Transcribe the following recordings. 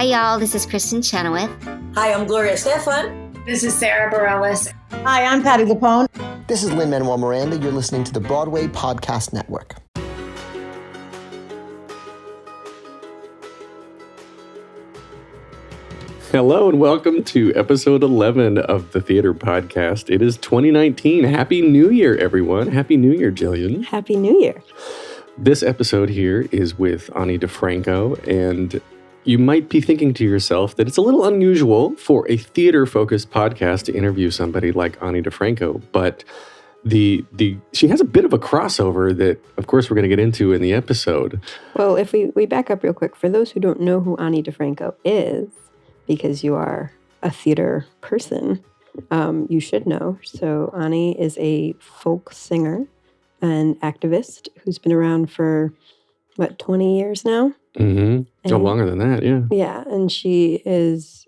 Hi, y'all. This is Kristen Chenoweth. Hi, I'm Gloria Stefan. This is Sarah Bareilles. Hi, I'm Patti LuPone. This is Lin-Manuel Miranda. You're listening to the Broadway Podcast Network. Hello and welcome to episode 11 of the Theater Podcast. It is 2019. Happy New Year, everyone. Happy New Year, Jillian. Happy New Year. This episode here is with Ani DiFranco, and you might be thinking to yourself that it's a little unusual for a theater-focused podcast to interview somebody like Ani DiFranco, but she has a bit of a crossover that, of course, we're going to get into in the episode. Well, if we back up real quick, for those who don't know who Ani DiFranco is, because you are a theater person, you should know. So Ani is a folk singer and activist who's been around for, 20 years now? Mm-hmm. Oh, longer than that, yeah. Yeah, and she is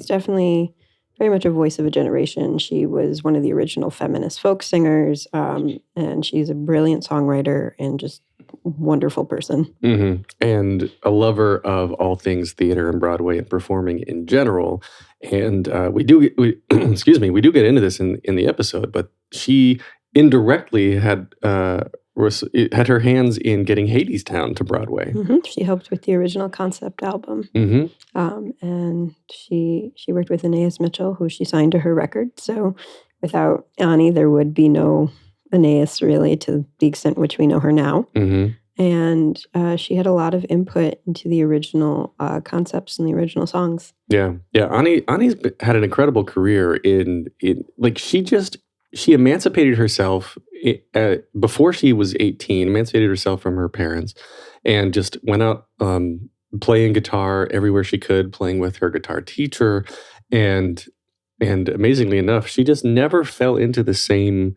definitely very much a voice of a generation. She was one of the original feminist folk singers, and she's a brilliant songwriter and just wonderful person. Mm-hmm. And a lover of all things theater and Broadway and performing in general. And we do get into this in the episode, but she indirectly had her hands in getting Hadestown to Broadway. Mm-hmm. She helped with the original concept album. Mm-hmm. And she worked with Anias Mitchell, who she signed to her record. So without Ani, there would be no Anias, really, to the extent which we know her now. Mm-hmm. And she had a lot of input into the original concepts and the original songs. Yeah. Ani's had an incredible career in she emancipated herself before she was 18, emancipated herself from her parents, and just went out playing guitar everywhere she could, playing with her guitar teacher. And amazingly enough, she just never fell into the same,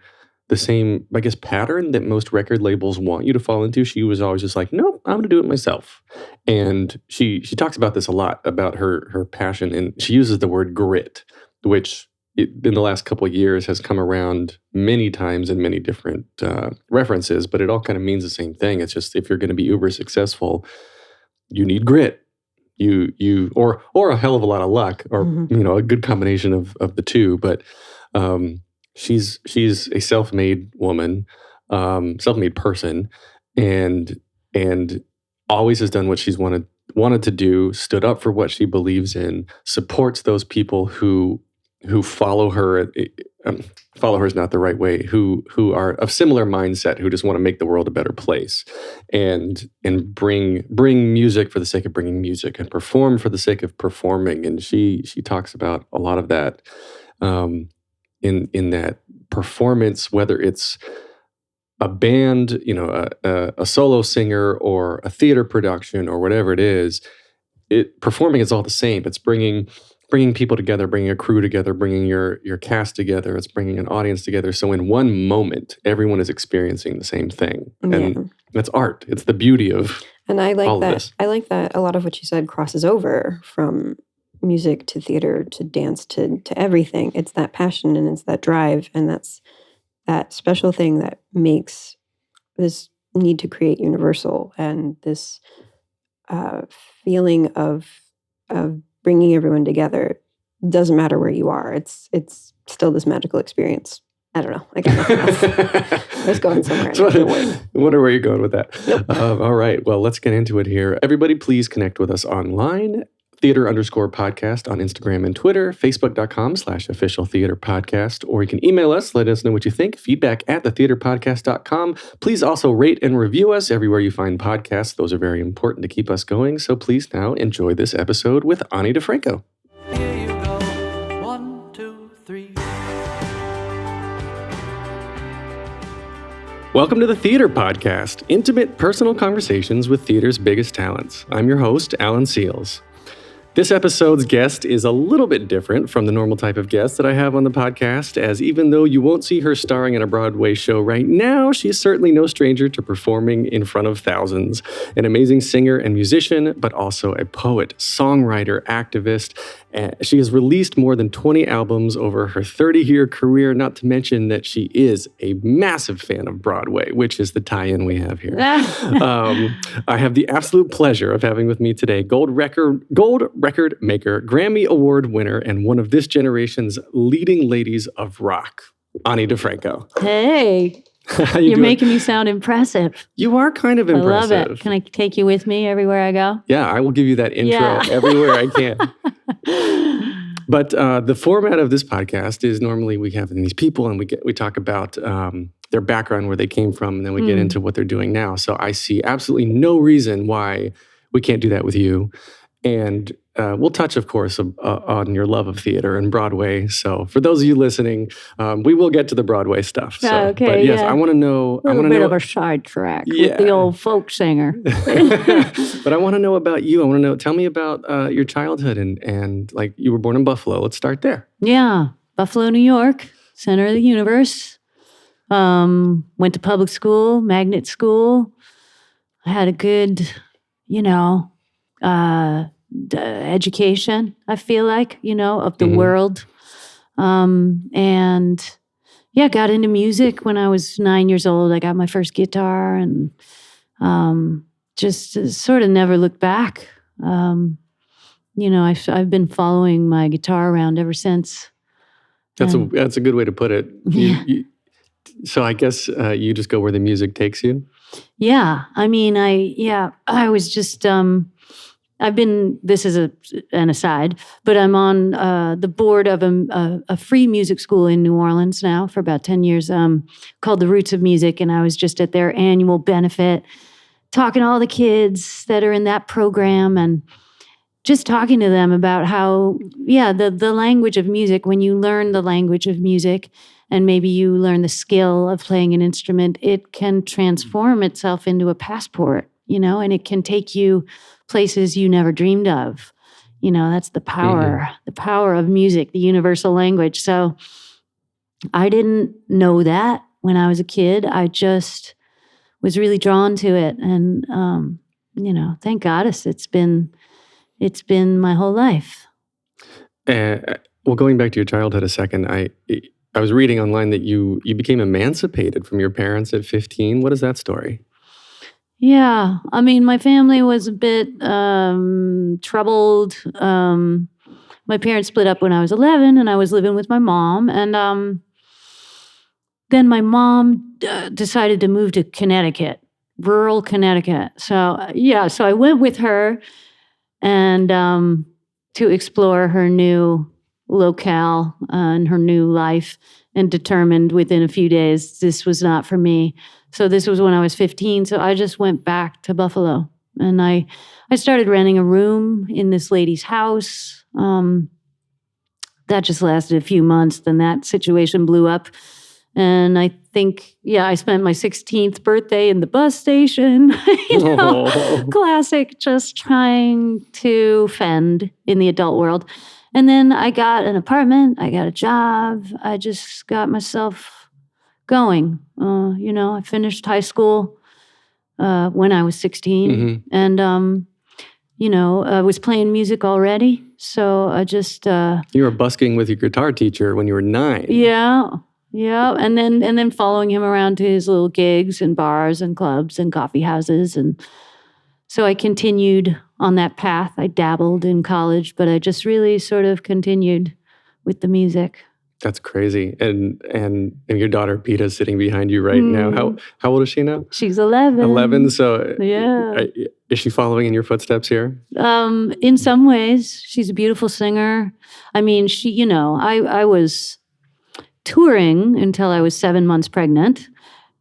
I guess, pattern that most record labels want you to fall into. She was always just like, nope, I'm going to do it myself. And she talks about this a lot, about her passion. And she uses the word grit, which in the last couple of years has come around many times in many different references, but it all kind of means the same thing. It's just, if you're going to be uber successful, you need grit. Or a hell of a lot of luck, or a good combination of the two. But she's a self-made woman, self-made person, and always has done what she's wanted to do, stood up for what she believes in, supports those people who follow her. Follow her is not the right way. Who are of similar mindset, who just want to make the world a better place, and bring music for the sake of bringing music, and perform for the sake of performing. And she talks about a lot of that in that performance, whether it's a band, a solo singer, or a theater production, or whatever it is. Performing is all the same. It's bringing people together, bringing a crew together, bringing your cast together. It's bringing an audience together. So in one moment, everyone is experiencing the same thing. And that's art. It's the beauty of and I like all that. Of this. I like that a lot of what you said crosses over from music to theater to dance to everything. It's that passion and it's that drive, and that's that special thing that makes this need to create universal, and this feeling of bringing everyone together. Doesn't matter where you are. It's still this magical experience. I don't know. I got nothing else. I was going somewhere. I wonder where you're going with that. Nope. All right. Well, let's get into it here. Everybody, please connect with us online. Theater_podcast on Instagram and Twitter, Facebook.com/official theater podcast, or you can email us, let us know what you think, feedback@thetheaterpodcast.com. Please also rate and review us everywhere you find podcasts. Those are very important to keep us going. So please now enjoy this episode with Ani DiFranco. Here you go. 1, 2, 3. Welcome to the Theater Podcast, intimate personal conversations with theater's biggest talents. I'm your host, Alan Seals. This episode's guest is a little bit different from the normal type of guest that I have on the podcast, as even though you won't see her starring in a Broadway show right now, she's certainly no stranger to performing in front of thousands. An amazing singer and musician, but also a poet, songwriter, activist. She has released more than 20 albums over her 30-year career, not to mention that she is a massive fan of Broadway, which is the tie-in we have here. I have the absolute pleasure of having with me today gold record maker, Grammy Award winner, and one of this generation's leading ladies of rock, Ani DiFranco. Hey, How you you're doing? making me sound impressive. You are kind of impressive. I love it. Can I take you with me everywhere I go? Yeah, I will give you that intro Yeah. everywhere I can. But the format of this podcast is normally we have these people and we talk about their background, where they came from, and then we get into what they're doing now. So I see absolutely no reason why we can't do that with you. And we'll touch, of course, on your love of theater and Broadway. So for those of you listening, we will get to the Broadway stuff. So, Okay, but yes, yeah. I want to know. A little bit of a sidetrack with the old folk singer. But I want to know about you. I want to know. Tell me about your childhood and like you were born in Buffalo. Let's start there. Yeah, Buffalo, New York, center of the universe. Went to public school, magnet school. I had a good, education, I feel like, of the world. And yeah, got into music when I was 9 years old. I got my first guitar and just sort of never looked back. I've been following my guitar around ever since. That's a good way to put it. So I guess you just go where the music takes you? Yeah. I mean, I was just, this is an aside, but I'm on the board of a free music school in New Orleans now for about 10 years called The Roots of Music. And I was just at their annual benefit talking to all the kids that are in that program and just talking to them about how, the language of music, when you learn the language of music and maybe you learn the skill of playing an instrument, it can transform itself into a passport, and it can take you places you never dreamed of. That's the power of music, the universal language. So I didn't know that when I was a kid. I just was really drawn to it. And, thank goddess it's been my whole life. Well, going back to your childhood a second, I was reading online that you became emancipated from your parents at 15. What is that story? Yeah. I mean, my family was a bit troubled. My parents split up when I was 11 and I was living with my mom. And then my mom decided to move to Connecticut, rural Connecticut. So I went with her and to explore her new locale and her new life, and determined within a few days this was not for me. So this was when I was 15. So I just went back to Buffalo and I started renting a room in this lady's house. That just lasted a few months. Then that situation blew up. And I think, I spent my 16th birthday in the bus station, classic, just trying to fend in the adult world. And then I got an apartment, I got a job, I just got myself going. I finished high school when I was 16 and, I was playing music already. So I just... You were busking with your guitar teacher when you were 9. Yeah. And then following him around to his little gigs and bars and clubs and coffee houses. And so I continued on that path. I dabbled in college, but I just really sort of continued with the music. That's crazy. And your daughter Peta is sitting behind you right now. How old is she now? She's 11. 11. So yeah. Is she following in your footsteps here? In some ways, she's a beautiful singer. I mean, she, I was touring until I was 7 months pregnant.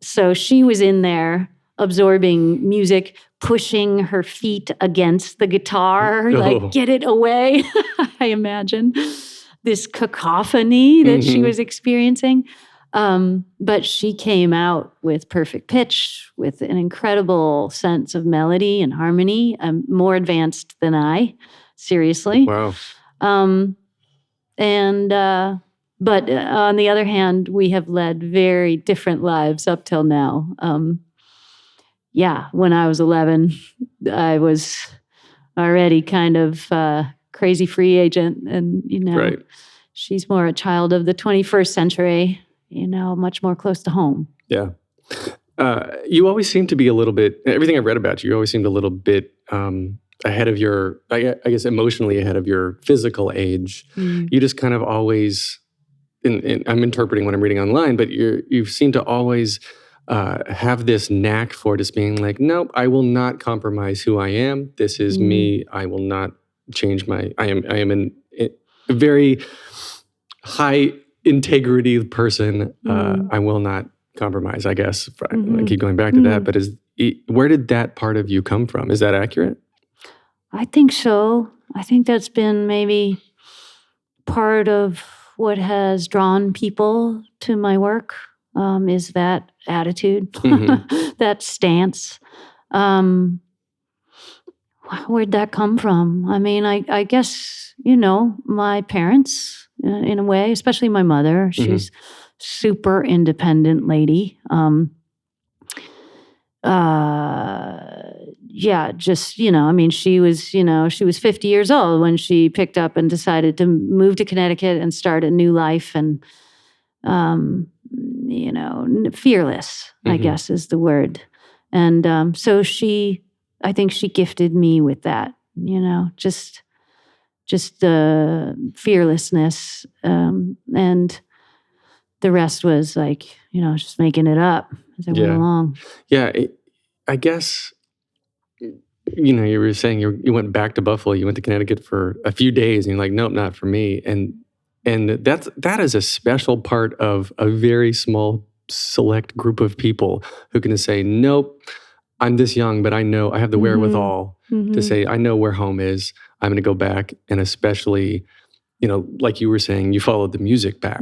So she was in there absorbing music, pushing her feet against the guitar, like, get it away. I imagine this cacophony that she was experiencing. But she came out with perfect pitch, with an incredible sense of melody and harmony, more advanced than I, seriously. Wow. But on the other hand, we have led very different lives up till now. When I was 11, I was already kind of crazy free agent. And, right. She's more a child of the 21st century, much more close to home. Yeah. You always seem to be a little bit, everything I've read about you, you always seemed a little bit ahead of your, I guess, emotionally ahead of your physical age. You just kind of always, and I'm interpreting what I'm reading online, but you seem to always have this knack for just being like, nope, I will not compromise who I am. This is me. I will not change I am a very high integrity person. I will not compromise, I guess. I keep going back to that, but where did that part of you come from? Is that accurate? I think so. I think that's been maybe part of what has drawn people to my work, is that attitude, that stance. Where'd that come from? I mean, I guess, my parents, in a way, especially my mother. She's super independent lady. Just, I mean, she was 50 years old when she picked up and decided to move to Connecticut and start a new life. And, fearless, I guess is the word. And so I think she gifted me with that, just the fearlessness. And the rest was like, just making it up as I went along. Yeah, I guess, you were saying you went back to Buffalo, you went to Connecticut for a few days, and you're like, nope, not for me. And that is a special part of a very small, select group of people who can say, nope, I'm this young, but I know I have the wherewithal to say, I know where home is. I'm going to go back. And especially, like you were saying, you followed the music back.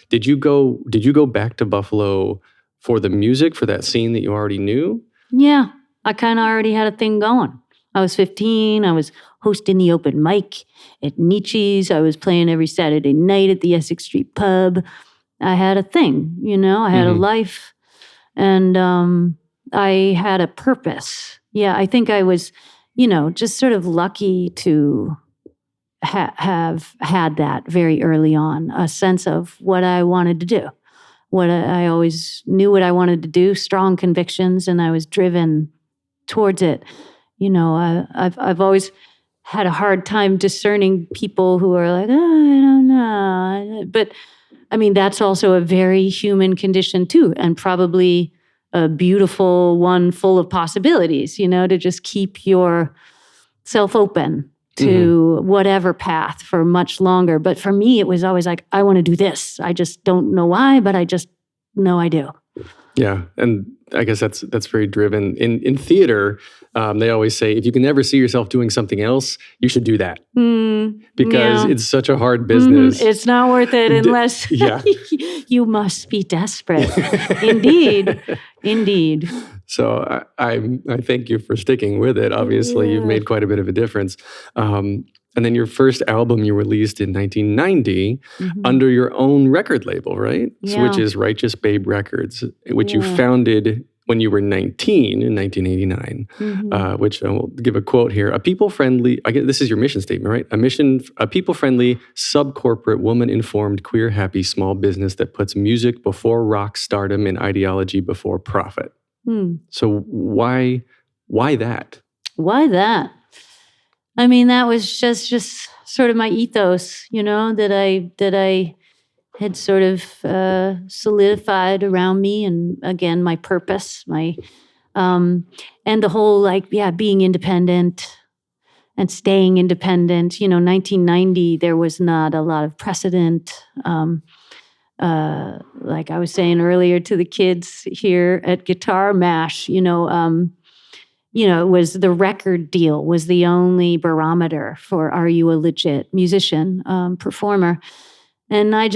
Did you go back to Buffalo for the music, for that scene that you already knew? Yeah, I kind of already had a thing going. I was 15. I was hosting the open mic at Nietzsche's. I was playing every Saturday night at the Essex Street Pub. I had a thing, I had a life, and I had a purpose. Yeah, I think I was, just sort of lucky to have had that very early on, a sense of what I wanted to do. I always knew what I wanted to do, strong convictions, and I was driven towards it. I've always had a hard time discerning people who are like, oh, I don't know. But I mean, that's also a very human condition too, and probably a beautiful one full of possibilities, to just keep yourself open to whatever path for much longer. But for me, it was always like, I want to do this. I just don't know why, but I just know I do. Yeah, and I guess that's very driven. In theater, they always say, if you can never see yourself doing something else, you should do that. Because it's such a hard business. It's not worth it unless you must be desperate. Indeed. So I thank you for sticking with it. Obviously, you've made quite a bit of a difference. And then your first album you released in 1990 under your own record label, right? Yeah. Which is Righteous Babe Records, which you founded when you were 19 in 1989, which I will give a quote here. A people-friendly, I guess this is your mission statement, right? A people-friendly, sub-corporate, woman-informed, queer, happy small business that puts music before rock stardom and ideology before profit. So why that? Why that? I mean, that was just sort of my ethos, that I had sort of solidified around me, and again, my purpose, and the whole being independent and staying independent. 1990, there was not a lot of precedent. Like I was saying earlier to the kids here at Guitar Mash, it was the record deal was the only barometer for, are you a legit musician, performer? And I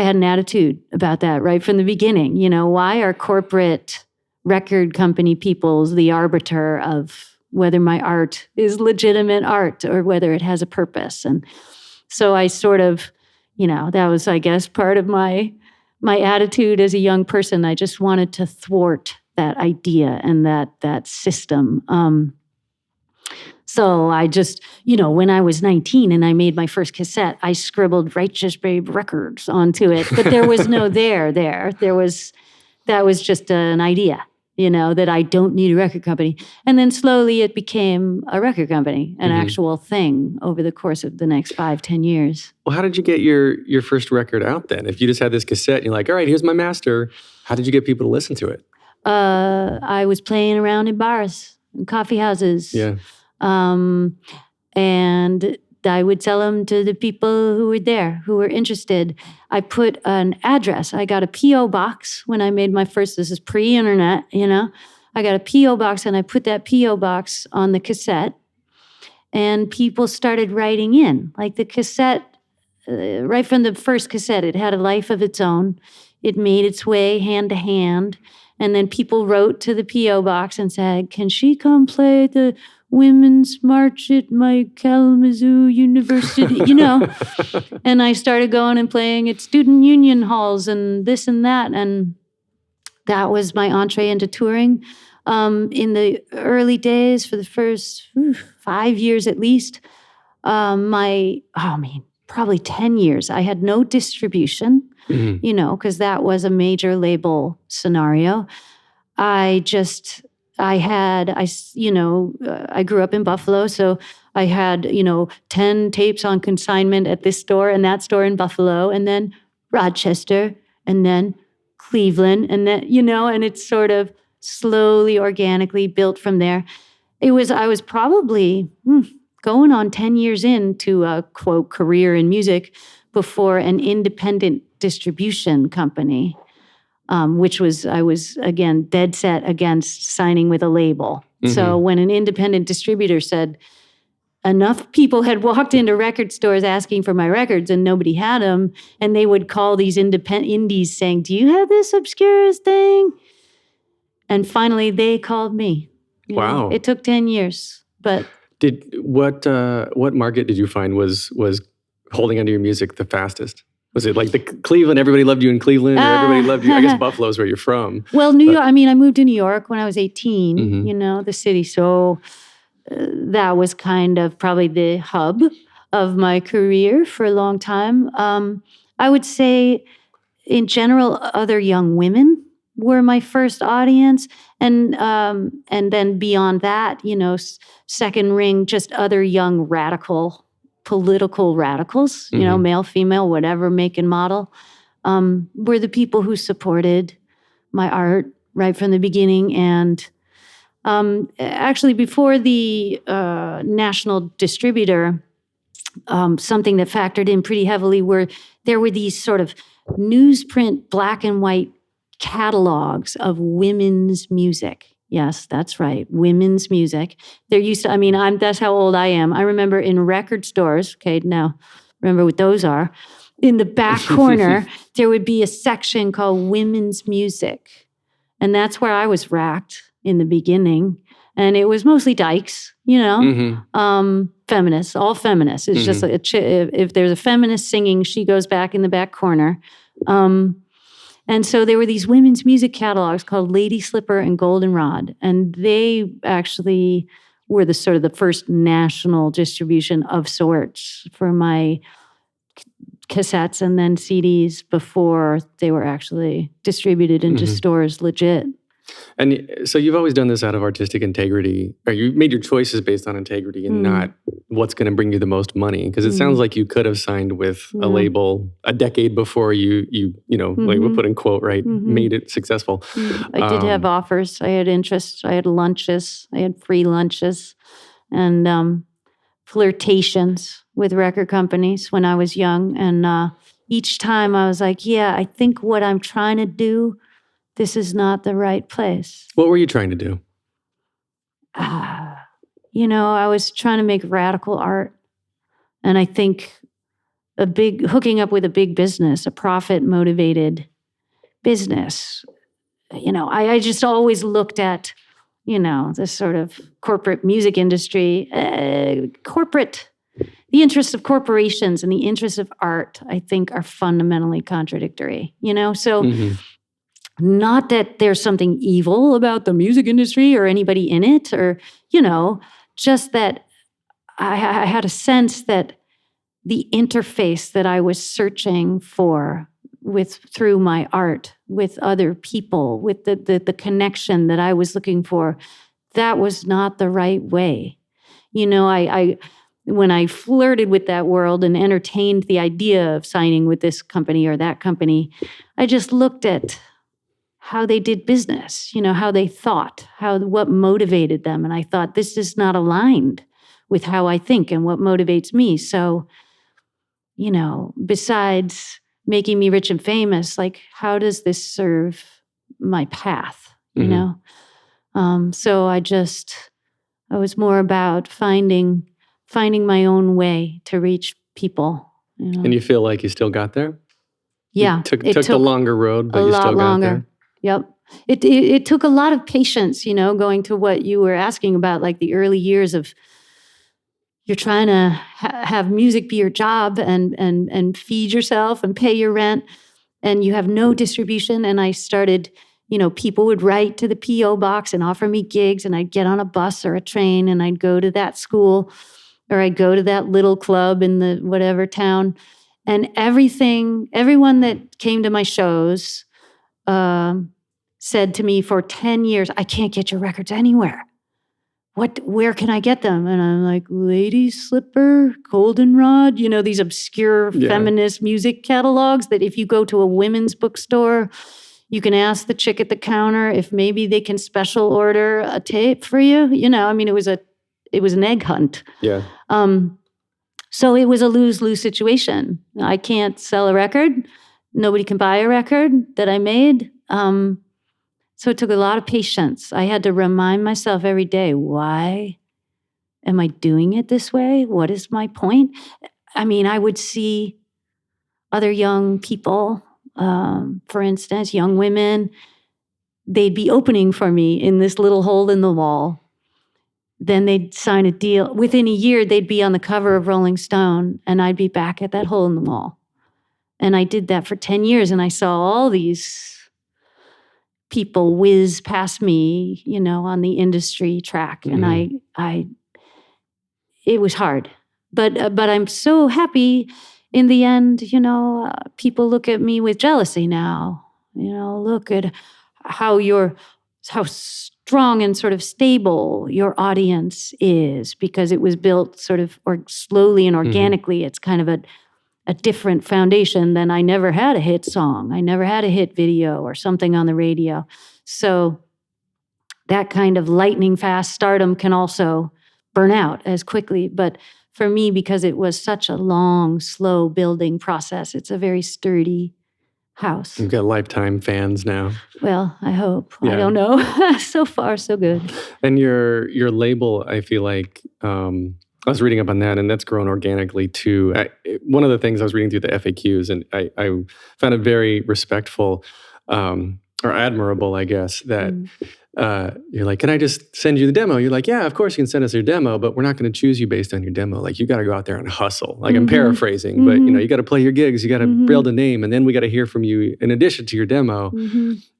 had an attitude about that right from the beginning. Why are corporate record company peoples the arbiter of whether my art is legitimate art or whether it has a purpose? And so I sort of, that was, I guess, part of my attitude as a young person. I just wanted to thwart that idea and that system. So I just, when I was 19 and I made my first cassette, I scribbled Righteous Babe Records onto it, but there was no there. That was just an idea. that I don't need a record company. And then slowly it became a record company, an actual thing over the course of the next 5-10 years. Well, how did you get your first record out then? If you just had this cassette and you're like, all right, here's my master, how did you get people to listen to it? I was playing around in bars and coffee houses. Yeah. And I would sell them to the people who were there, who were interested. I put an address. I got a P.O. box when I made my first, this is pre-internet, I got a P.O. box and I put that P.O. box on the cassette and people started writing in. Like the cassette, right from the first cassette, it had a life of its own. It made its way hand to hand. And then people wrote to the P.O. box and said, can she come play the Women's March at my Kalamazoo University, And I started going and playing at student union halls and this and that. And that was my entree into touring. In the early days, for the first 5 years at least, probably 10 years, I had no distribution, because that was a major label scenario. I grew up in Buffalo, so I had, 10 tapes on consignment at this store and that store in Buffalo, and then Rochester, and then Cleveland, and then, and it's sort of slowly, organically built from there. I was probably going on 10 years into a, quote, career in music before an independent distribution company. I was, again, dead set against signing with a label. So when an independent distributor said enough people had walked into record stores asking for my records and nobody had them, and they would call these indies saying, do you have this obscure thing? And finally they called me. Wow. It took 10 years, but... What market did you find was holding onto your music the fastest? Was it like the Cleveland, everybody loved you in Cleveland, or everybody loved you? I guess Buffalo's where you're from. Well, New York, I moved to New York when I was 18, the city. So that was kind of probably the hub of my career for a long time. I would say, in general, other young women were my first audience. And then beyond that, second ring, just other young political radicals, male, female, whatever make and model, were the people who supported my art right from the beginning. And actually, before the national distributor, something that factored in pretty heavily there were these sort of newsprint black and white catalogs of women's music. Yes, that's right. Women's music. There used to, that's how old I am. I remember in record stores, okay, now remember what those are. In the back corner, there would be a section called women's music. And that's where I was racked in the beginning. And it was mostly dykes, feminists, all feminists. It's just like if there's a feminist singing, she goes back in the back corner. And so there were these women's music catalogs called Lady Slipper and Goldenrod. And they actually were the first national distribution of sorts for my cassettes and then CDs before they were actually distributed into stores legit. And so you've always done this out of artistic integrity, or you made your choices based on integrity and not what's going to bring you the most money. Because it sounds like you could have signed with a label a decade before you like we'll put in quote, right, made it successful. I did have offers. I had interests. I had lunches. I had free lunches and flirtations with record companies when I was young. And each time I was like, yeah, I think what I'm trying to do, this is not the right place. What were you trying to do? I was trying to make radical art. And I think hooking up with a big business, a profit-motivated business, I just always looked at, this sort of corporate music industry, the interests of corporations and the interests of art, I think, are fundamentally contradictory, So not that there's something evil about the music industry or anybody in it or, just that I had a sense that the interface that I was searching for through my art, with other people, with the connection that I was looking for. That was not the right way. I when I flirted with that world and entertained the idea of signing with this company or that company, I just looked at how they did business, how they thought, what motivated them. And I thought, this is not aligned with how I think and what motivates me. So, besides making me rich and famous, like, how does this serve my path, So I was more about finding my own way to reach people. And you feel like you still got there? Yeah. It took the longer road, but you still got there? Yep. It took a lot of patience, going to what you were asking about, like the early years of you're trying to have music be your job and feed yourself and pay your rent, and you have no distribution. And I started, people would write to the P.O. box and offer me gigs, and I'd get on a bus or a train and I'd go to that school or I'd go to that little club in the whatever town. And everyone that came to my shows said to me for 10 years, I can't get your records anywhere. Where can I get them? And I'm like, Lady Slipper, Goldenrod, these obscure feminist music catalogs that if you go to a women's bookstore, you can ask the chick at the counter if maybe they can special order a tape for you. It was an egg hunt. Yeah. So it was a lose-lose situation. I can't sell a record. Nobody can buy a record that I made. So it took a lot of patience. I had to remind myself every day, why am I doing it this way? What is my point? I would see other young people, for instance, young women, they'd be opening for me in this little hole in the wall. Then they'd sign a deal. Within a year, they'd be on the cover of Rolling Stone, and I'd be back at that hole in the wall. And I did that for 10 years, and I saw all these people whiz past me, on the industry track. Mm-hmm. And it was hard. But I'm so happy in the end, people look at me with jealousy now. Look at how strong and sort of stable your audience is, because it was built sort of slowly and organically. Mm-hmm. It's kind of a different foundation than I never had a hit song. I never had a hit video or something on the radio. So that kind of lightning fast stardom can also burn out as quickly. But for me, because it was such a long, slow building process, it's a very sturdy house. You've got lifetime fans now. Well, I hope. Yeah. I don't know. So far, so good. And your label, I feel like, I was reading up on that, and that's grown organically too. One of the things I was reading through the FAQs, and I found it very respectful or admirable, I guess, that you're like, can I just send you the demo? You're like, yeah, of course you can send us your demo, but we're not going to choose you based on your demo. Like, you got to go out there and hustle. Like, I'm paraphrasing, but you got to play your gigs. You got to build a name, and then we got to hear from you in addition to your demo.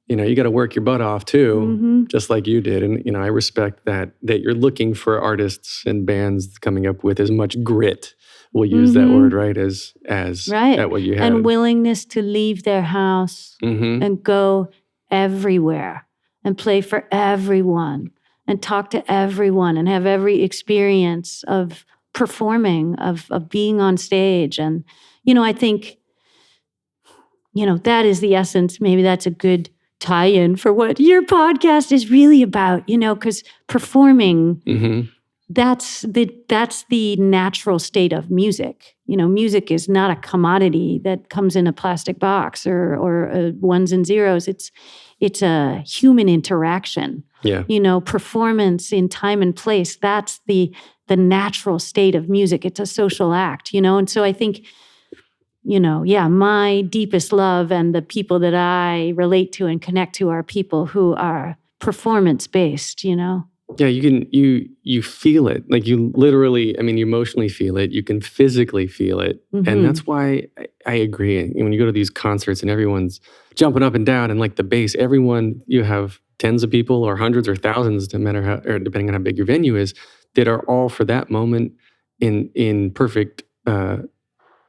You got to work your butt off too, just like you did. And, I respect that you're looking for artists and bands coming up with as much grit, we'll use that word, right, as right. at what you had. And willingness to leave their house and go everywhere and play for everyone and talk to everyone and have every experience of performing, of being on stage. And, I think, that is the essence. Maybe that's a good tie-in for what your podcast is really about, because performing, that's the natural state of music. Music is not a commodity that comes in a plastic box or ones and zeros. It's a human interaction. Yeah. Performance in time and place, that's the natural state of music. It's a social act, and so I think, my deepest love and the people that I relate to and connect to are people who are performance-based, Yeah, you feel it. Like, you literally, you emotionally feel it. You can physically feel it. And that's why I agree. And when you go to these concerts and everyone's jumping up and down and like the bass, you have tens of people or hundreds or thousands, no matter how, or depending on how big your venue is, that are all for that moment in perfect,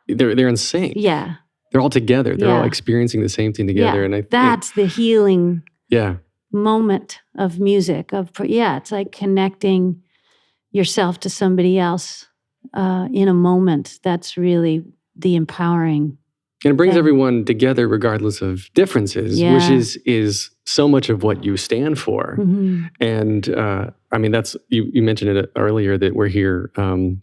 they're in sync. Yeah. they're all together. They're all Yeah. experiencing the same thing together. And I think, That's the healing yeah. moment of music. It's like connecting yourself to somebody else in a moment. That's really the empowering. And it brings thing. everyone together regardless of differences, Yeah. which is so much of what you stand for. Mhm. And I mean, that's you mentioned it earlier that we're here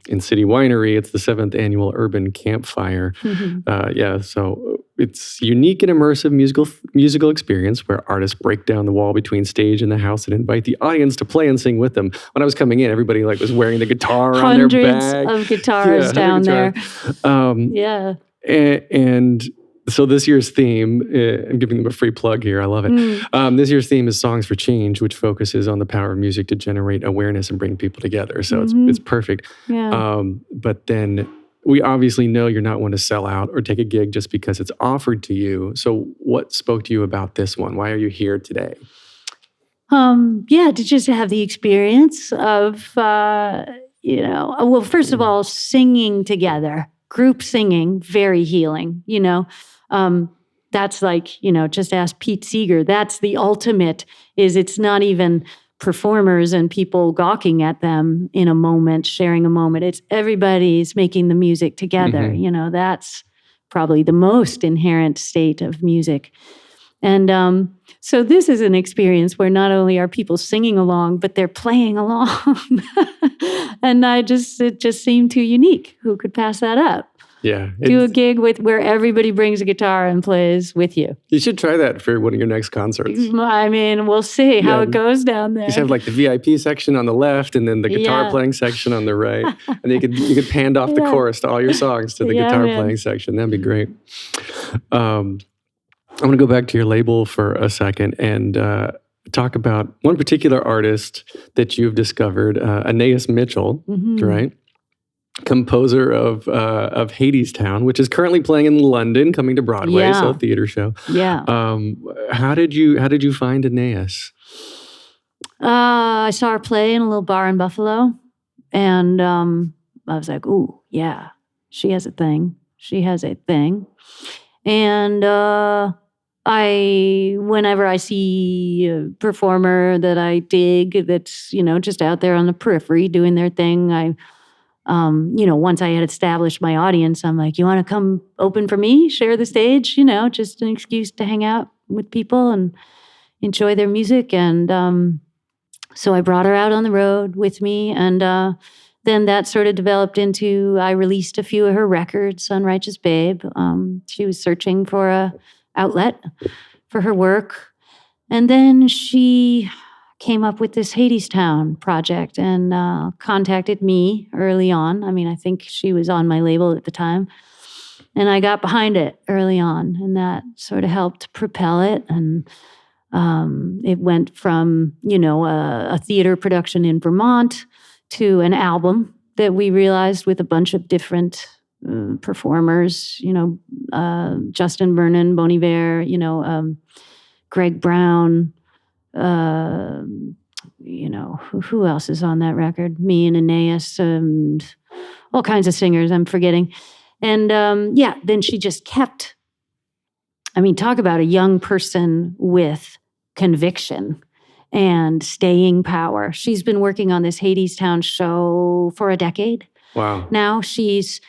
in City Winery. It's the 7th annual Urban Campfire. Mhm. So it's unique and immersive musical experience where artists break down the wall between stage and the house and invite the audience to play and sing with them. When I was coming in, everybody was wearing the guitar on their Hundreds back. of guitars down there. Yeah. And so this year's theme, I'm giving them a free plug here. I love it. This year's theme is Songs for Change, which focuses on the power of music to generate awareness and bring people together. So it's perfect. Yeah. But then we obviously know you're not one to sell out or take a gig just because it's offered to you. So what spoke to you about this one? Why are you here today? To just have the experience of, first of all, singing together, group singing, very healing, that's like, just ask Pete Seeger. That's the ultimate it's not even performers and people gawking at them in a moment, sharing a moment. It's everybody's making the music together. Mm-hmm. That's probably the most inherent state of music. And so this is an experience where not only are people singing along, but they're playing along. And it just seemed too unique. Who could pass that up? Yeah. Do a gig where everybody brings a guitar and plays with you. You should try that for one of your next concerts. I mean, we'll see how it goes down there. You should have the VIP section on the left and then the guitar playing section on the right. And then you could hand off the chorus to all your songs to the guitar playing section. That'd be great. I'm going to go back to your label for a second and talk about one particular artist that you've discovered, Anias Mitchell, right? Composer of Hadestown, which is currently playing in London, coming to Broadway, so a theater show. Yeah. How did you find Anias? I saw her play in a little bar in Buffalo, and I was like, "Ooh, yeah, she has a thing. She has a thing." And whenever I see a performer that I dig, that's just out there on the periphery doing their thing, once I had established my audience, I'm like, you want to come open for me, share the stage, just an excuse to hang out with people and enjoy their music. And so I brought her out on the road with me. And then that sort of developed into, I released a few of her records on Righteous Babe. She was searching for a outlet for her work. And then she came up with this Hadestown project and contacted me early on. I mean, I think she was on my label at the time. And I got behind it early on, and that sort of helped propel it. And it went from, a theater production in Vermont to an album that we realized with a bunch of different performers, Justin Vernon, Bon Iver, Greg Brown, who else is on that record? Me and Anias and all kinds of singers I'm forgetting. And then she just kept, talk about a young person with conviction and staying power. She's been working on this Hadestown show for a decade. Wow. Now she's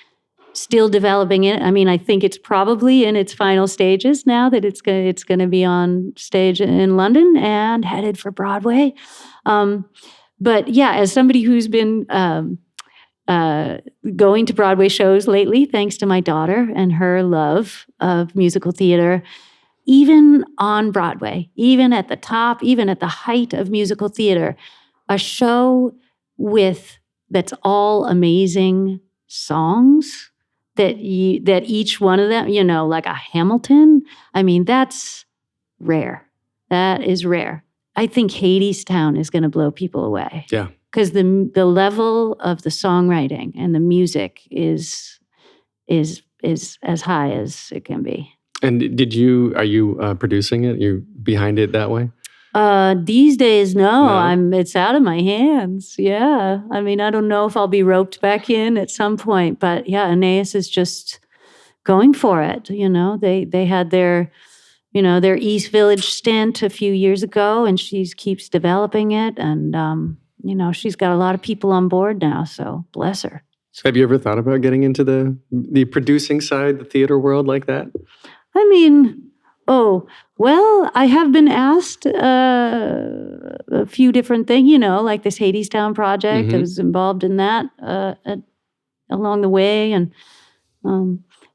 still developing it. I think it's probably in its final stages now that it's going to be on stage in London and headed for Broadway. But yeah, as somebody who's been going to Broadway shows lately, thanks to my daughter and her love of musical theater, even on Broadway, even at the top, even at the height of musical theater, a show that's all amazing songs that each one of them, like a Hamilton. That's rare. That is rare. I think Hadestown is going to blow people away. Yeah. Because the level of the songwriting and the music is as high as it can be. And are you producing it? You're behind it that way? These days, no. No? It's out of my hands. Yeah. I don't know if I'll be roped back in at some point, but yeah, Anias is just going for it. They had their East Village stint a few years ago, and she keeps developing it. And, she's got a lot of people on board now, so bless her. Have you ever thought about getting into the producing side, the theater world like that? I mean, I have been asked a few different things, like this Hadestown project. I was involved in that along the way. And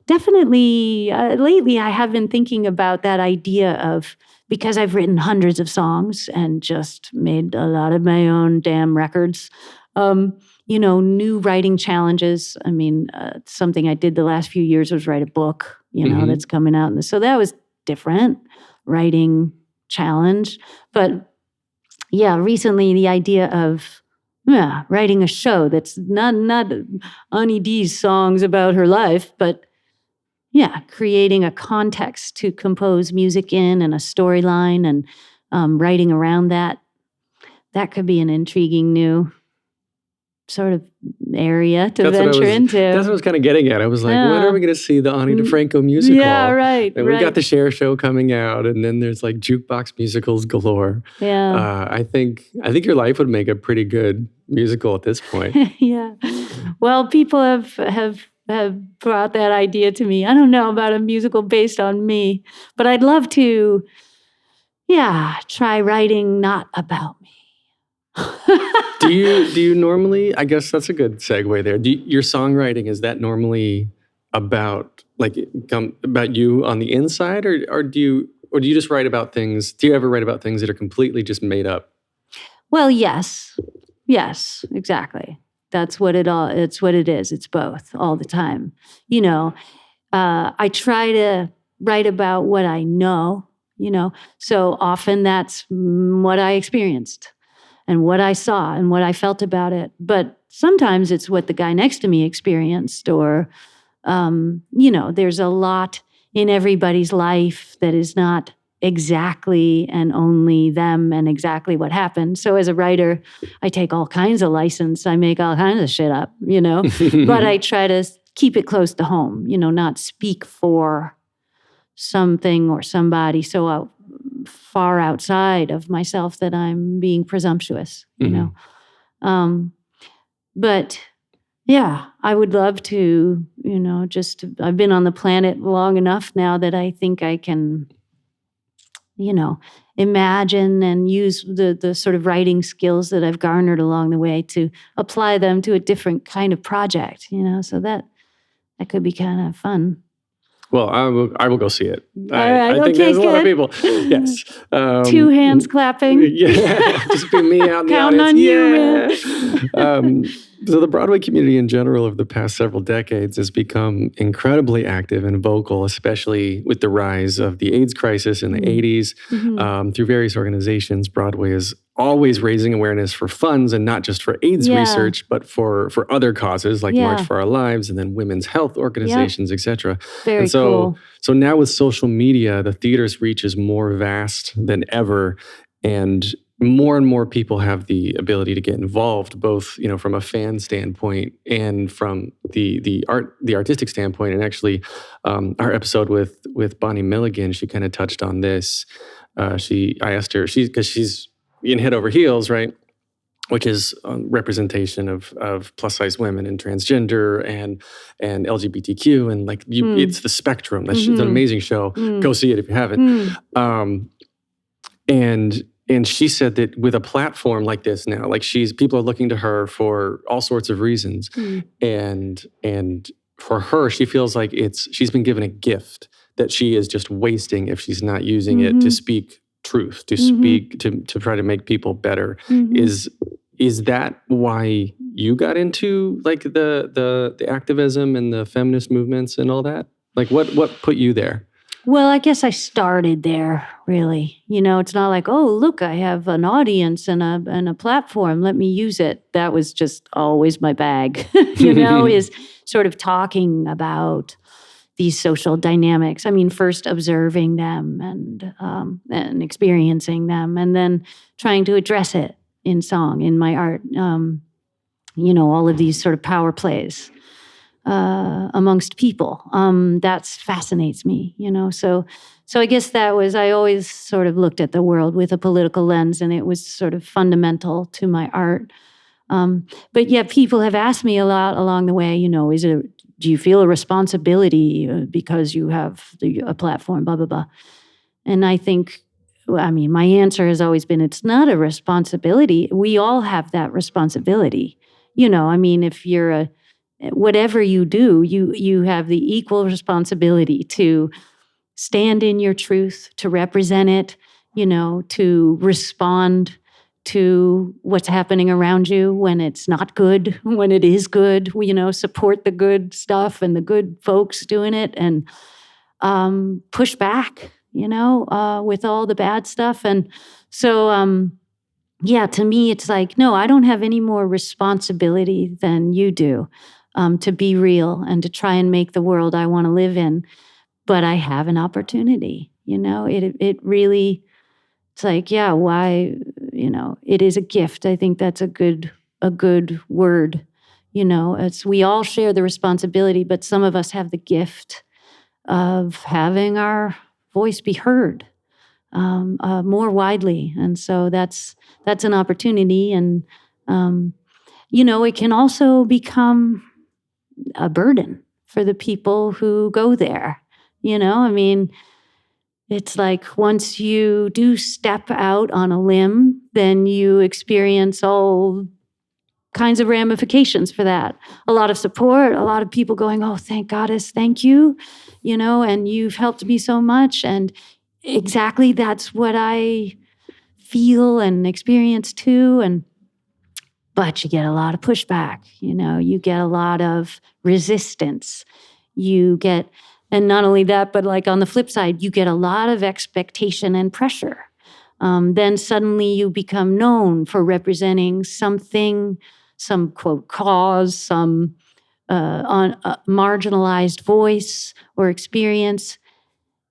definitely lately I have been thinking about that idea of, because I've written hundreds of songs and just made a lot of my own damn records, new writing challenges. I mean, something I did the last few years was write a book, that's coming out. And so that was different writing challenge. But yeah, recently the idea of writing a show that's not Ani D's songs about her life, but creating a context to compose music in and a storyline and writing around that could be an intriguing new sort of area to venture into. That's what I was kind of getting at. I was like, when are we going to see the Ani DiFranco musical? Yeah, right. And we've got the Cher show coming out, and then there's like jukebox musicals galore. Yeah. I think your life would make a pretty good musical at this point. Yeah. Well, people have brought that idea to me. I don't know about a musical based on me, but I'd love to, try writing not about me. Do you normally, I guess that's a good segue there. Your songwriting, is that normally about about you on the inside, or do you just write about things? Do you ever write about things that are completely just made up? Well, yes, exactly. It's what it is. It's both all the time. I try to write about what I know, so often that's what I experienced and what I saw and what I felt about it. But sometimes it's what the guy next to me experienced, or, there's a lot in everybody's life that is not exactly and only them and exactly what happened. So as a writer, I take all kinds of license. I make all kinds of shit up, but I try to keep it close to home, not speak for something or somebody so far outside of myself that I'm being presumptuous, But yeah, I would love to, I've been on the planet long enough now that I think I can, imagine and use the sort of writing skills that I've garnered along the way to apply them to a different kind of project, so that could be kind of fun. Well, I will go see it. I think there's a lot of people. Yes. 2 hands clapping. Yeah, just be me out in the Count audience. on you, man. So the Broadway community in general over the past several decades has become incredibly active and vocal, especially with the rise of the AIDS crisis in the 80s. Through various organizations, Broadway is always raising awareness for funds, and not just for AIDS research, but for other causes like March for Our Lives, and then women's health organizations, etc. Very and so, cool. So now with social media, the theater's reach is more vast than ever, and more people have the ability to get involved, both from a fan standpoint and from the artistic standpoint. And actually, our episode with Bonnie Milligan, she kind of touched on this. I asked her, because she's in Head Over Heels, right? Which is representation of plus size women and transgender and LGBTQ, and it's the spectrum. It's an amazing show. Go see it if you haven't. And she said that with a platform like this now, people are looking to her for all sorts of reasons, and for her, she feels like she's been given a gift that she is just wasting if she's not using it to speak truth, to speak to try to make people better. Is that why you got into the activism and the feminist movements and all that? What put you there? Well, I guess I started there, really. It's not like, oh, look, I have an audience and a platform. Let me use it. That was just always my bag, is sort of talking about these social dynamics. I mean, first observing them and experiencing them, and then trying to address it in song, in my art. All of these sort of power plays. amongst people. That fascinates me, So I guess I always sort of looked at the world with a political lens, and it was sort of fundamental to my art. But yeah, people have asked me a lot along the way, do you feel a responsibility because you have a platform, blah, blah, blah. And I think, my answer has always been, it's not a responsibility. We all have that responsibility. If you're whatever you do, you have the equal responsibility to stand in your truth, to represent it, to respond to what's happening around you when it's not good, when it is good, support the good stuff and the good folks doing it, and push back, with all the bad stuff. And so, yeah, to me, it's like, no, I don't have any more responsibility than you do to be real and to try and make the world I want to live in. But I have an opportunity, it really, it's like, yeah, why, it is a gift. I think that's a good word, it's, we all share the responsibility, but some of us have the gift of having our voice be heard more widely. And so that's an opportunity. And, it can also become a burden for the people who go there. It's like once you do step out on a limb, then you experience all kinds of ramifications for that. A lot of support, a lot of people going, oh, thank goddess, thank you, and you've helped me so much. And exactly that's what I feel and experience too. But you get a lot of pushback, you get a lot of resistance. And not only that, but like on the flip side, you get a lot of expectation and pressure. Then suddenly you become known for representing something, some quote cause, some marginalized voice or experience.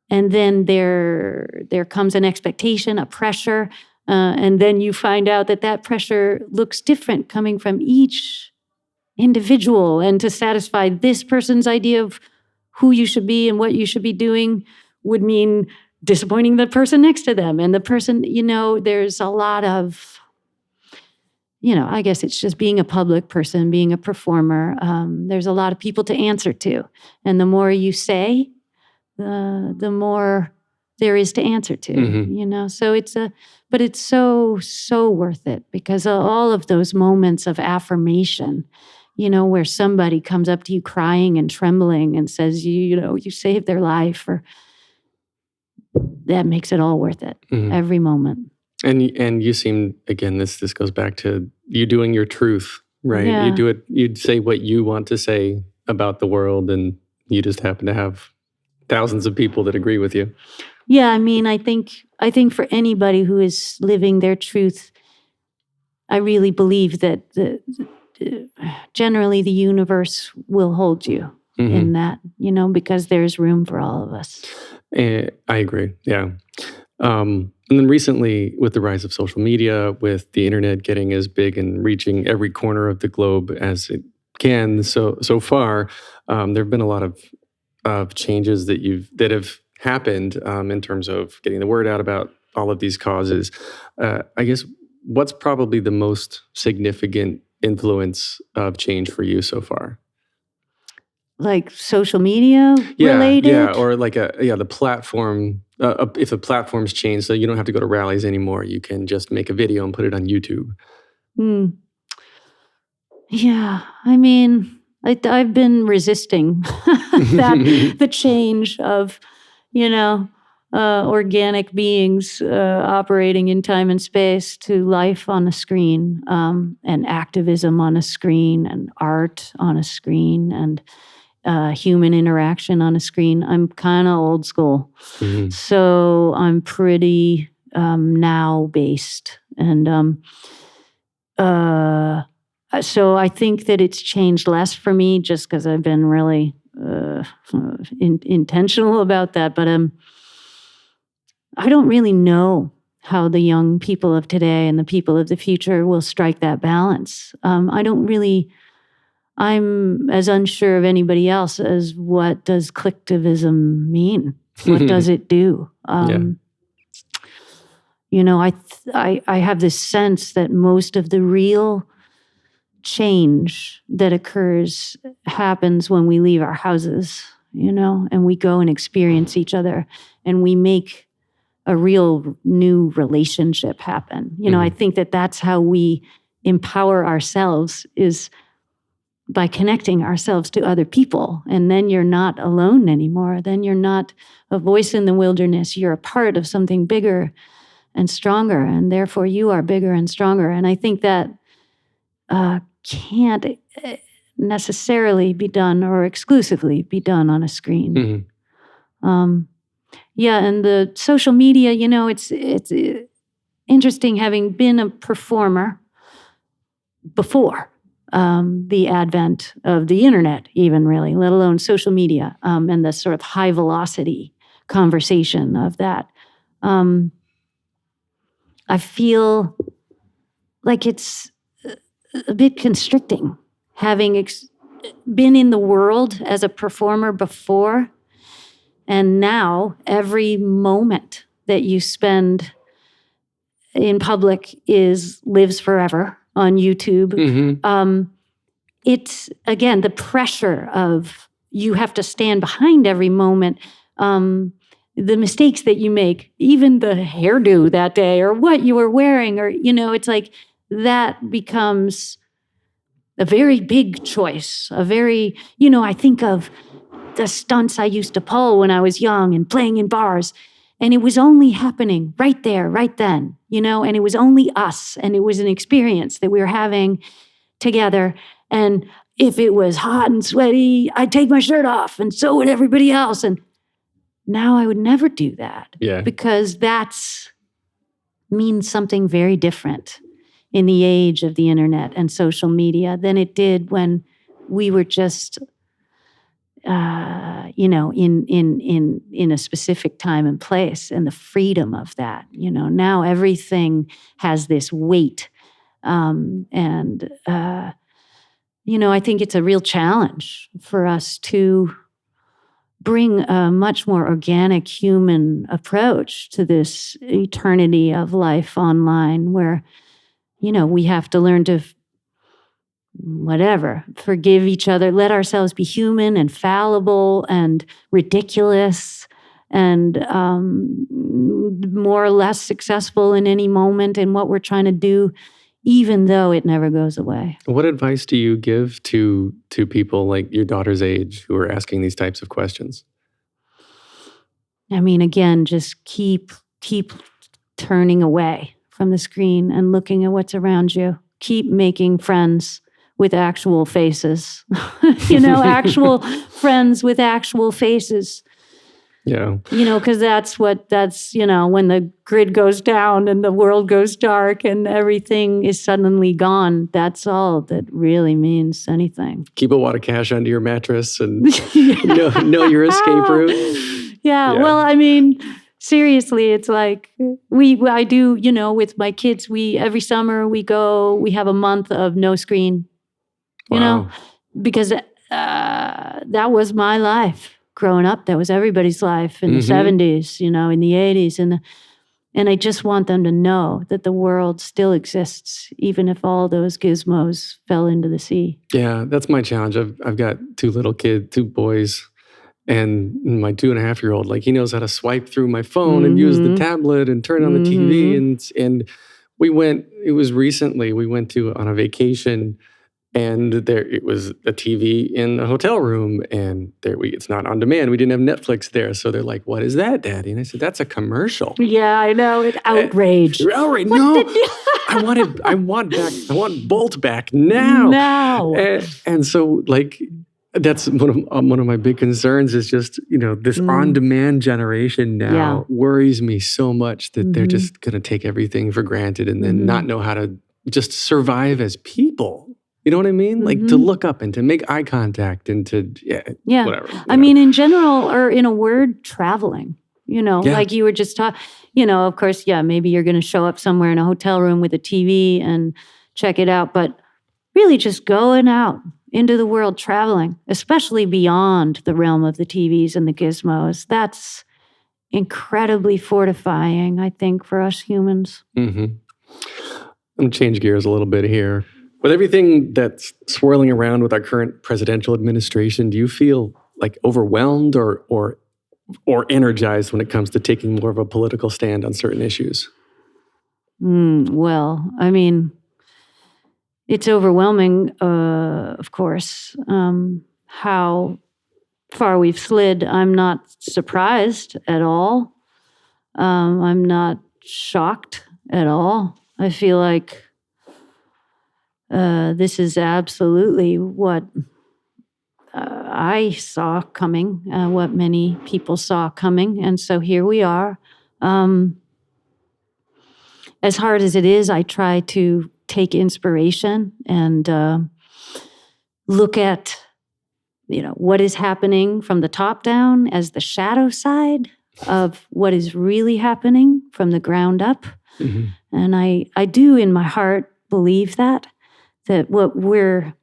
And then there comes an expectation, a pressure, and then you find out that pressure looks different coming from each individual. And to satisfy this person's idea of who you should be and what you should be doing would mean disappointing the person next to them. And the person, there's a lot of, I guess it's just being a public person, being a performer. There's a lot of people to answer to. And the more you say, the more there is to answer to, So but it's so worth it because all of those moments of affirmation, where somebody comes up to you crying and trembling and says, you saved their life, or that makes it all worth it, every moment. And you seem, again, this goes back to you doing your truth, right? Yeah. You do it, you'd say what you want to say about the world, and you just happen to have thousands of people that agree with you. Yeah, I think for anybody who is living their truth, I really believe that generally the universe will hold you in that, because there's room for all of us. I agree. Yeah. And then recently, with the rise of social media, with the internet getting as big and reaching every corner of the globe as it can, so far, there have been a lot of changes that have happened in terms of getting the word out about all of these causes. I guess what's probably the most significant influence of change for you so far? Like social media related? Yeah, or like the platform. If the platform's changed, so you don't have to go to rallies anymore, you can just make a video and put it on YouTube. Yeah, I've been resisting the change of, organic beings operating in time and space to life on a screen, and activism on a screen, and art on a screen, and human interaction on a screen. I'm kind of old school. So I'm pretty now based. And so I think that it's changed less for me just because I've been really intentional about that. But I don't really know how the young people of today and the people of the future will strike that balance. I'm as unsure of anybody else as what does collectivism mean? What does it do? You know, I have this sense that most of the real change that occurs happens when we leave our houses, you know, and we go and experience each other and we make a real new relationship happen. You know, I think that that's how we empower ourselves, is by connecting ourselves to other people. And then you're not alone anymore. Then you're not a voice in the wilderness. You're a part of something bigger and stronger. And therefore you are bigger and stronger. And I think that can't necessarily be done or exclusively be done on a screen. Yeah, and the social media, you know, it's interesting having been a performer before the advent of the internet, even really, let alone social media, and the sort of high velocity conversation of that. I feel like it's a bit constricting having been in the world as a performer before, and now every moment that you spend in public lives forever on YouTube. It's, again, the pressure of you have to stand behind every moment. The mistakes that you make, even the hairdo that day or what you were wearing, or, you know, it's like that becomes a very big choice. A very, you know, I think of the stunts I used to pull when I was young and playing in bars. And it was only happening right there, right then, you know, and it was only us. And it was an experience that we were having together. And if it was hot and sweaty, I'd take my shirt off, and so would everybody else. And now I would never do that. Yeah. Because that's means something very different in the age of the internet and social media than it did when we were just you know, in a specific time and place, and the freedom of that. You know, now everything has this weight, and you know, I think it's a real challenge for us to bring a much more organic human approach to this eternity of life online, where, you know, we have to learn to forgive each other, let ourselves be human and fallible and ridiculous and more or less successful in any moment in what we're trying to do, even though it never goes away. What advice do you give to people like your daughter's age who are asking these types of questions? I mean, again, just keep turning away from the screen and looking at what's around you. Keep making friends with actual faces, you know, actual friends with actual faces. Yeah. You know, because that's, you know, when the grid goes down and the world goes dark and everything is suddenly gone, that's all that really means anything. Keep a wad of cash under your mattress and know your escape route. Yeah. Well, I mean, seriously, it's like I do, you know, with my kids, every summer we have a month of no screen. You know, because that was my life growing up. That was everybody's life in the 70s, you know, in the 80s. And I just want them to know that the world still exists, even if all those gizmos fell into the sea. Yeah, that's my challenge. I've got two boys, and my 2.5-year-old, like, he knows how to swipe through my phone and use the tablet and turn on the TV. And we went on a vacation. And it was a TV in a hotel room, and it's not on demand. We didn't have Netflix there. So they're like, "What is that, Daddy?" And I said, "That's a commercial." Yeah, I know. It's outrage. Outrage. No. I want Bolt back now. Now. And so, like, that's one of my big concerns is just, you know, this on-demand generation now worries me so much that they're just going to take everything for granted and then not know how to just survive as people. You know what I mean? Like, to look up and to make eye contact and to, whatever. I mean, in general, or in a word, traveling, you know, like you were just talking, you know, of course, maybe you're going to show up somewhere in a hotel room with a TV and check it out, but really just going out into the world traveling, especially beyond the realm of the TVs and the gizmos. That's incredibly fortifying, I think, for us humans. Mm-hmm. I'm going to change gears a little bit here. With everything that's swirling around with our current presidential administration, do you feel like overwhelmed or energized when it comes to taking more of a political stand on certain issues? Well, I mean, it's overwhelming, of course, how far we've slid. I'm not surprised at all. I'm not shocked at all. I feel like this is absolutely what I saw coming, what many people saw coming. And so here we are. As hard as it is, I try to take inspiration and look at, what is happening from the top down as the shadow side of what is really happening from the ground up. Mm-hmm. And I do in my heart believe that what we're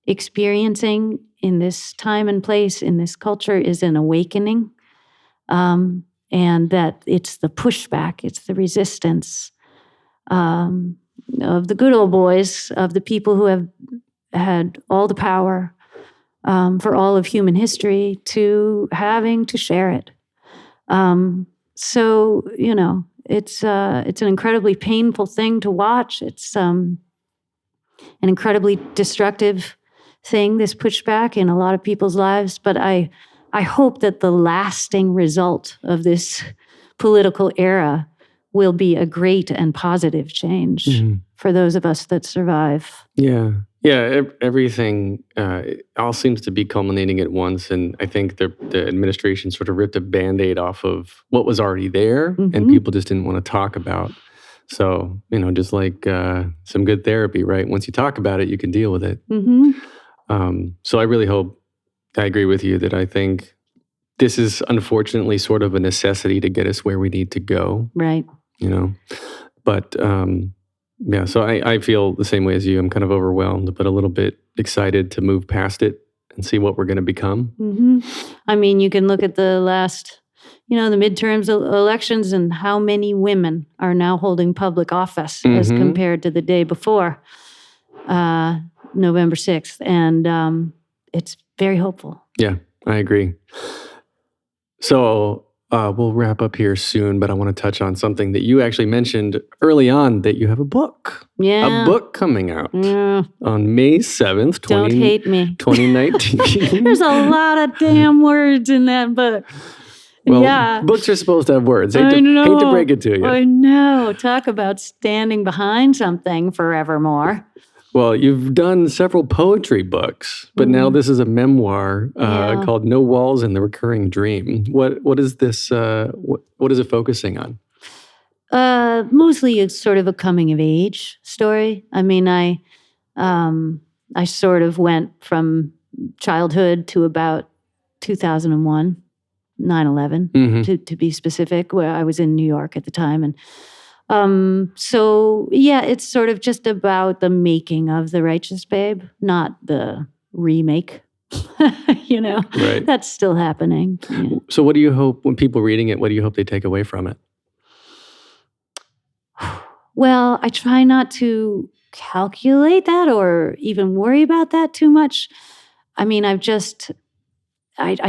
experiencing in this time and place, in this culture, is an awakening. And that it's the pushback, it's the resistance of the good old boys, of the people who have had all the power for all of human history, to having to share it. So, it's an incredibly painful thing to watch. It's an incredibly destructive thing, this pushback in a lot of people's lives. But I hope that the lasting result of this political era will be a great and positive change for those of us that survive. Yeah. Yeah, everything all seems to be culminating at once. And I think the administration sort of ripped a Band-Aid off of what was already there and people just didn't want to talk about. So, just like some good therapy, right? Once you talk about it, you can deal with it. So I really hope, I agree with you that I think this is unfortunately sort of a necessity to get us where we need to go. Right. But yeah, so I feel the same way as you. I'm kind of overwhelmed, but a little bit excited to move past it and see what we're going to become. I mean, you can look at the last, the midterms elections and how many women are now holding public office as compared to the day before, November 6th. And it's very hopeful. Yeah, I agree. So we'll wrap up here soon, but I want to touch on something that you actually mentioned early on, that you have a book. Yeah. A book coming out on May 7th, Don't hate me. 2019. There's a lot of damn words in that book. Well, yeah. Books are supposed to have words. Hate to break it to you. I know. Talk about standing behind something forevermore. Well, you've done several poetry books, but now this is a memoir called No Walls and the Recurring Dream. What is this? What is it focusing on? Mostly it's sort of a coming of age story. I mean, I sort of went from childhood to about 2001, 9/11, to be specific, where I was in New York at the time. And so, yeah, it's sort of just about the making of The Righteous Babe, not the remake. Right. That's still happening. Yeah. So what do you hope, when people reading it, what do you hope they take away from it? Well, I try not to calculate that or even worry about that too much. I mean, I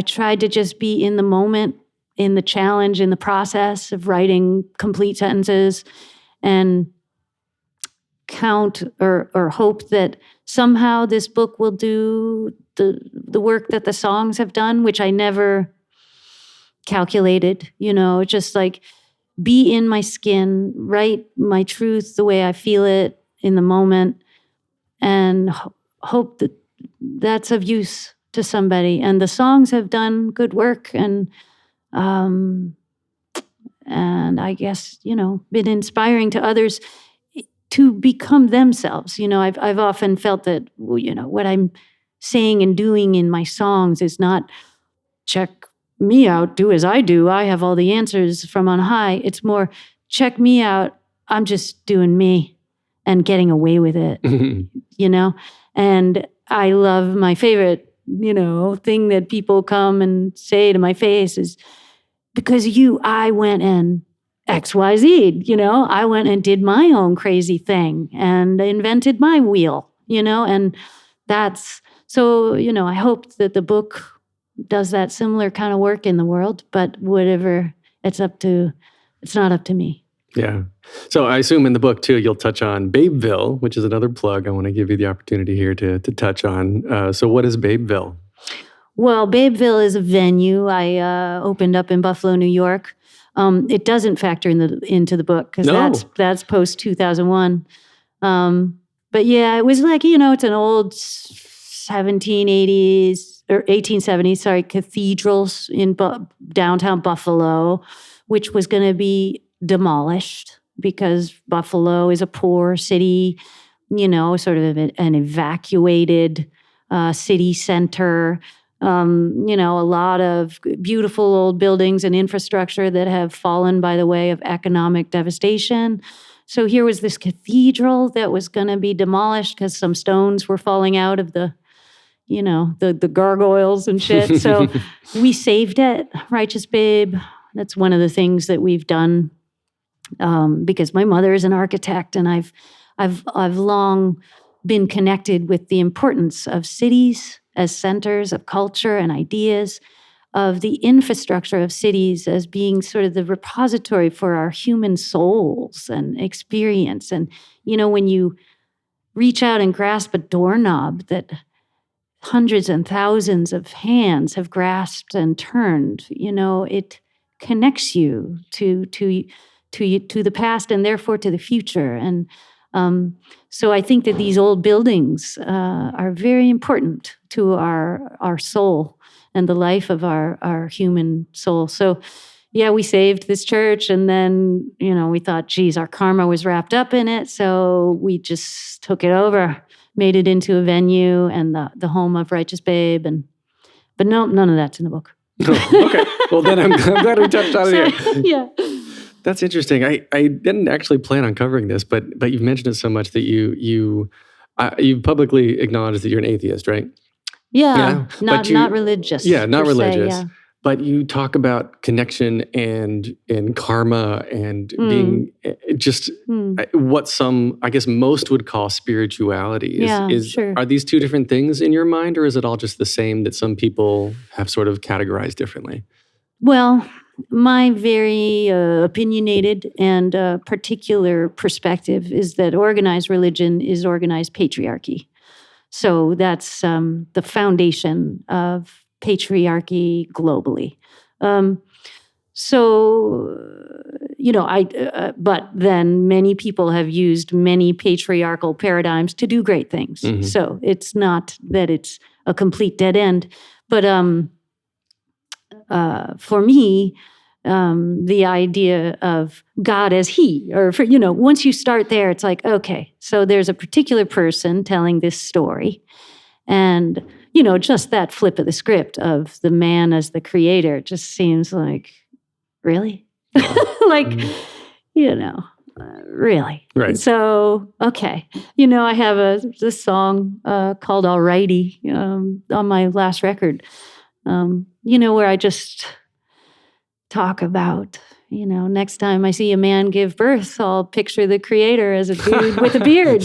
tried to just be in the moment, in the challenge, in the process of writing complete sentences, and count or hope that somehow this book will do the work that the songs have done, which I never calculated, just like be in my skin, write my truth the way I feel it in the moment, and hope that that's of use to somebody. And the songs have done good work, and I guess, been inspiring to others to become themselves. I've often felt that, what I'm saying and doing in my songs is not check me out, do as I do, I have all the answers from on high. It's more check me out, I'm just doing me and getting away with it, And I love my favorite, thing that people come and say to my face is, because I went and XYZ, I went and did my own crazy thing and invented my wheel, and so, I hope that the book does that similar kind of work in the world, but whatever it's not up to me. Yeah. So I assume in the book too, you'll touch on Babeville, which is another plug I want to give you the opportunity here to touch on. So what is Babeville? Well, Babeville is a venue I opened up in Buffalo, New York. It doesn't factor into the book because that's post 2001. But yeah, it was like, it's an old 1780s or 1870s, cathedrals in downtown Buffalo, which was going to be demolished because Buffalo is a poor city, sort of an evacuated city center. A lot of beautiful old buildings and infrastructure that have fallen by the way of economic devastation. So here was this cathedral that was going to be demolished because some stones were falling out of the gargoyles and shit. So we saved it. Righteous Babe. That's one of the things that we've done because my mother is an architect, and I've long been connected with the importance of cities as centers of culture and ideas, of the infrastructure of cities as being sort of the repository for our human souls and experience. And, when you reach out and grasp a doorknob that hundreds and thousands of hands have grasped and turned, it connects you to the past and therefore to the future. And so I think that these old buildings are very important to our soul and the life of our human soul. So yeah, we saved this church, and then, we thought, geez, our karma was wrapped up in it. So we just took it over, made it into a venue and the home of Righteous Babe. But no, none of that's in the book. Okay. Well, then I'm glad we touched on it here. Yeah. That's interesting. I didn't actually plan on covering this, but you've mentioned it so much that you publicly acknowledged that you're an atheist, right? Yeah. Not religious. Yeah, not religious. Yeah. But you talk about connection and karma and being just what some, I guess, most would call spirituality. Sure. Are these two different things in your mind, or is it all just the same that some people have sort of categorized differently? Well, my very opinionated and particular perspective is that organized religion is organized patriarchy. So that's the foundation of patriarchy globally. But then many people have used many patriarchal paradigms to do great things. Mm-hmm. So it's not that it's a complete dead end. But for me, the idea of God as he, once you start there, it's like, okay, so there's a particular person telling this story. And, just that flip of the script of the man as the creator just seems like, really? Really? Right. So, okay. I have this song called Alrighty on my last record, where I just talk about, next time I see a man give birth, I'll picture the creator as a dude with a beard,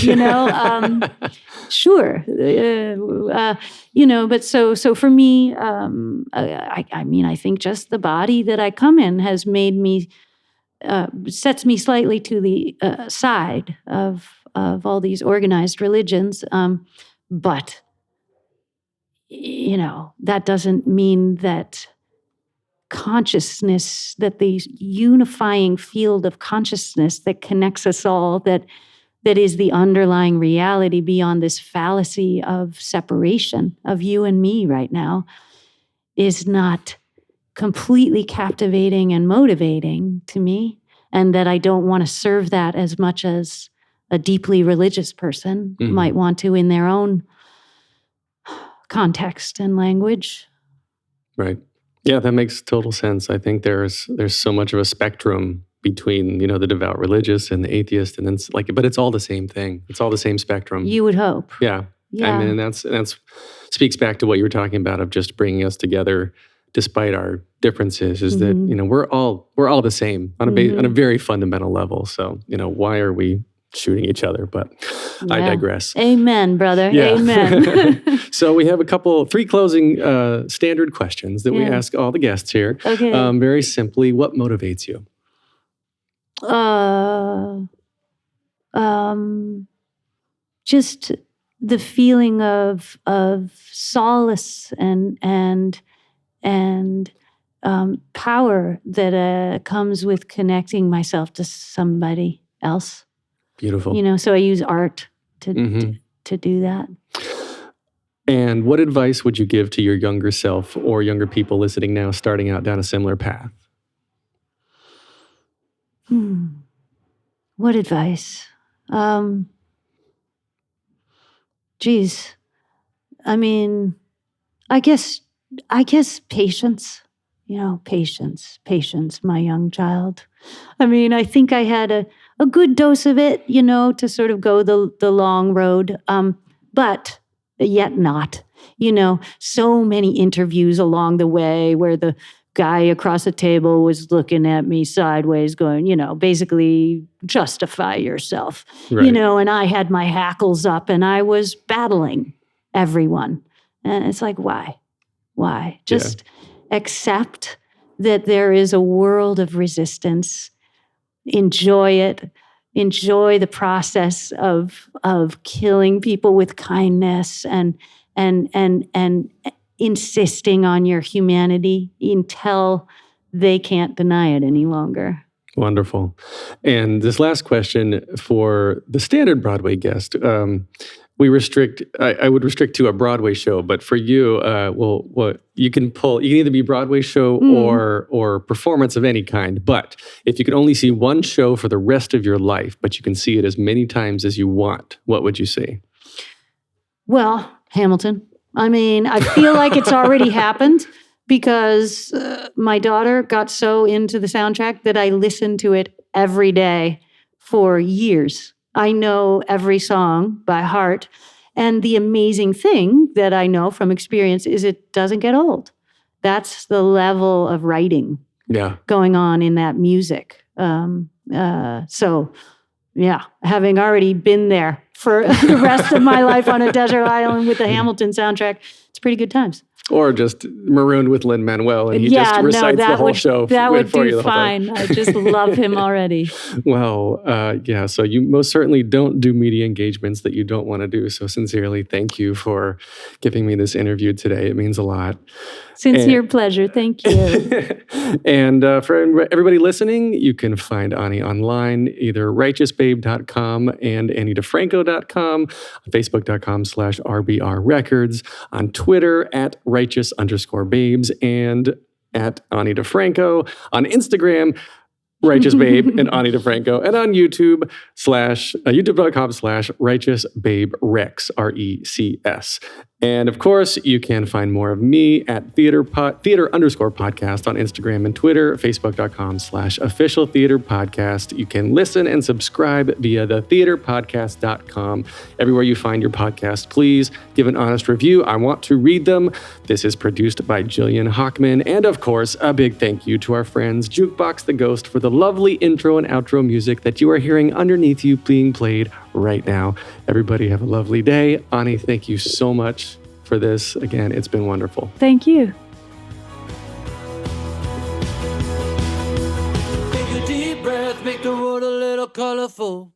Sure. But so for me, I think just the body that I come in has made me, sets me slightly to the side of all these organized religions. But, that doesn't mean that consciousness, that the unifying field of consciousness that connects us all, that is the underlying reality beyond this fallacy of separation of you and me right now, is not completely captivating and motivating to me, and that I don't want to serve that as much as a deeply religious person might want to in their own context and language. Right. Yeah, that makes total sense. I think there's so much of a spectrum between, the devout religious and the atheist, and then but it's all the same thing. It's all the same spectrum. You would hope. Yeah. Yeah. I mean, that's speaks back to what you were talking about of just bringing us together despite our differences. Is that we're all the same on a very fundamental level. So why are we shooting each other? But I digress. Amen, brother. Yeah. Amen. So we have three closing standard questions that we ask all the guests here. Okay. Very simply, what motivates you? Just the feeling of solace and power that comes with connecting myself to somebody else. Beautiful. So I use art to do that. And what advice would you give to your younger self or younger people listening now, starting out down a similar path? What advice? Geez. I mean, I guess patience. Patience, my young child. I mean, I think I had a good dose of it, to sort of go the long road, but yet not. So many interviews along the way where the guy across the table was looking at me sideways going, basically justify yourself, right. And I had my hackles up and I was battling everyone. And it's like, why? Just accept that there is a world of resistance. Enjoy it. Enjoy the process of killing people with kindness and insisting on your humanity until they can't deny it any longer. Wonderful. And this last question for the standard Broadway guest, I would restrict to a Broadway show, but for you, what you can either be Broadway show or performance of any kind. But if you could only see one show for the rest of your life, but you can see it as many times as you want, what would you see? Well, Hamilton. I mean, I feel like it's already happened because my daughter got so into the soundtrack that I listened to it every day for years. I know every song by heart. And the amazing thing that I know from experience is it doesn't get old. That's the level of writing going on in that music. So, having already been there for the rest of my life on a desert island with the Hamilton soundtrack, it's pretty good times. Or just marooned with Lin-Manuel and he just recites the whole show. That would for do fine. I just love him already. Well, so you most certainly don't do media engagements that you don't want to do. So sincerely, thank you for giving me this interview today. It means a lot. Sincere pleasure. Thank you. And for everybody listening, you can find Ani online, either righteousbabe.com and AniDiFranco.com, Facebook.com/RBR Records, on Twitter @righteous_babes and @Ani DiFranco, on Instagram, Righteous Babe and Ani DiFranco, and on YouTube youtube.com/RighteousBabeRex, RECS. And of course, you can find more of me at theater_podcast on Instagram and Twitter, facebook.com/officialtheaterpodcast. You can listen and subscribe via thetheaterpodcast.com. Everywhere you find your podcast, please give an honest review. I want to read them. This is produced by Jillian Hockman. And of course, a big thank you to our friends Jukebox the Ghost for the lovely intro and outro music that you are hearing underneath you being played right now. Everybody have a lovely day. Ani, thank you so much for this. Again, it's been wonderful. Thank you. Take a deep breath, make the world a little colorful.